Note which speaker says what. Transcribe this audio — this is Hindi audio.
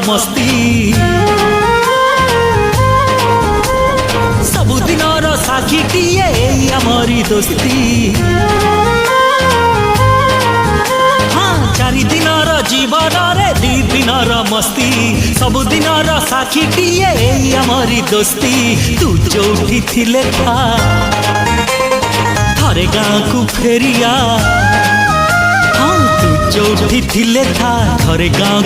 Speaker 1: मस्ती सबुदिनर साक्षीटिए आमरी दोस्ती हाँ चारि दिनर जीवन रे दी दिनर मस्ती सबुदिनर साक्षीटिए आमरी दोस्ती तू जोठी थिले था थरे गाँ को फेरिया हाँ तू जोठी थिले था थरे गाँ